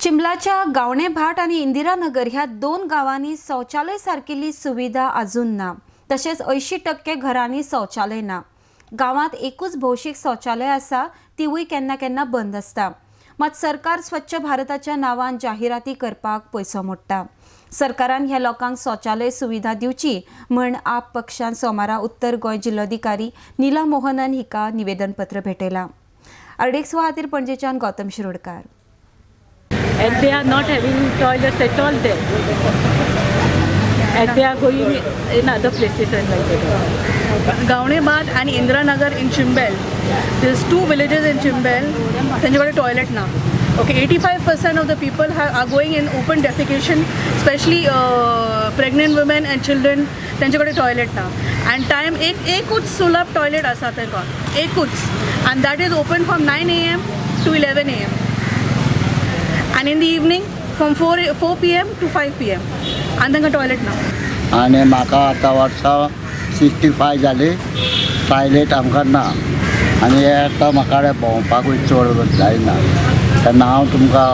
चिंबलाच्या गावणे भाट आणि इंदिरानगर ह्या दोन गावांनी शौचालय सारकेली सुविधा अजून ना। तसेच 80% घरांनी शौचालय ना। गावात एकूच भौशिक शौचालय असा तीवूय केन्ना केन्ना बंद असता। मात सरकार स्वच्छ भारताच्या नावान जाहिराती करपाक पैसो मोडटा। सरकारान ह्या लोकांक शौचालय सुविधा दिवची म्हण आप पक्षान सोमारा उत्तर गोंय जिल्लोधिकारी नीला मोहनन हिका निवेदन पत्र भेटयला। अर्डेक्स खातीर पणजेच्यान Gautam Shirodkar. And they are not having toilets at all there. And they are going in other places and like that. Gaunebad and Indiranagar in Chimbel. There's two villages in Chimbel. Then you got a toilet now. Okay, 85% of the people are going in open defecation, especially pregnant women and children. Then you got a toilet now. And time ekut sulab toilet asa tenka. Ekut. And that is open from 9 a.m. to 11 a.m. And in the evening from 4 p.m. to 5 p.m. And then a toilet now. आणि म्हाका आतां वर्सां 65 जाली, toilet आमकां ना आनी आतां म्हाका भोंवपाकूय चड जायना। तेन्ना हांव तुमकां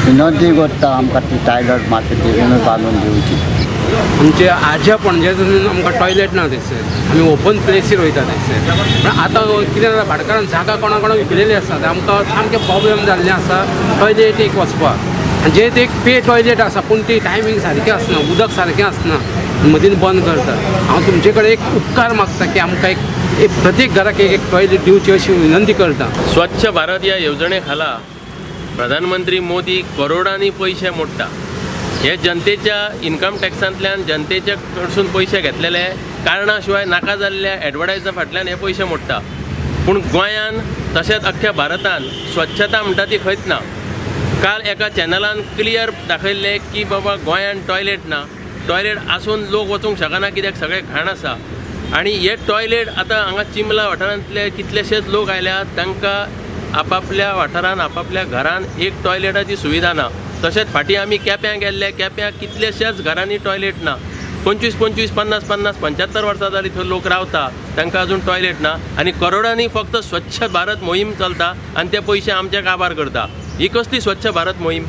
विनंती करता आमकां ती टॉयलेट मातशी बेगीनूच बांदून दिवची। आमचे आज्या पणजेसून आमकां टॉयलेट ना थंयसर, आमी ओपन प्लेसीर वयता थंयसर। पण आतां कितें जाता भाटकारान जागा कोणा कोणाक विकलेली आसा, आमकां सामकें प्रॉब्लेम जाल्लें आसा टॉयलेट एक वचपाक। आनी जे एक पे टॉयलेट आसा पूण ती टायमींग सारकें आसना, उदक सारकें आसना, मदीं बंद करता। हांव तुमचे कडेन एक उपकार मागता की आमकां एक प्रत्येक घराक एक टॉयलेट दिवची अशी विनंती करता। स्वच्छ भारत ह्या येवजणे खाला प्रधानमंत्री मोदी करोडांनी पैसे मोडटा। हे जनतेच्या इन्कम टॅक्सांतल्यान जनतेच्या कडसून पैसे घेतलेले कारणा शिवाय नाका जाल्ल्या एडवर्टायजा फाटल्यान हे पैसे मोडटा। पूण गोंयान तशेंच अख्ख्या भारतान स्वच्छता म्हणटा ती खंयच ना। काल एका चॅनलान क्लियर दाखयल्लें की बाबा गोंयान टॉयलेट ना, टॉयलेट आसून लोक वचूंक शकना कित्याक सगळे घाण आसा। आनी हे टॉयलेट आतां हांगा चिंबला वाठारांतले कितलेशेच लोक आयल्यात, तांकां आपापल्या वाठारान आपापल्या घरान एक टॉयलेटाची सुविधा ना। तशेंच फाटीं आमी केप्यां गेल्ले, केप्यां कितलेशेच घरांनी टॉयलेट ना। 25, 50, 75 वर्सां जालीं थंय लोक रावता, तांकां अजून टॉयलेट ना। आनी करोडांनी फक्त स्वच्छ भारत मोहीम चलता आनी ते पयशे आमचे काबार करता। ही कसली स्वच्छ भारत मोहीम?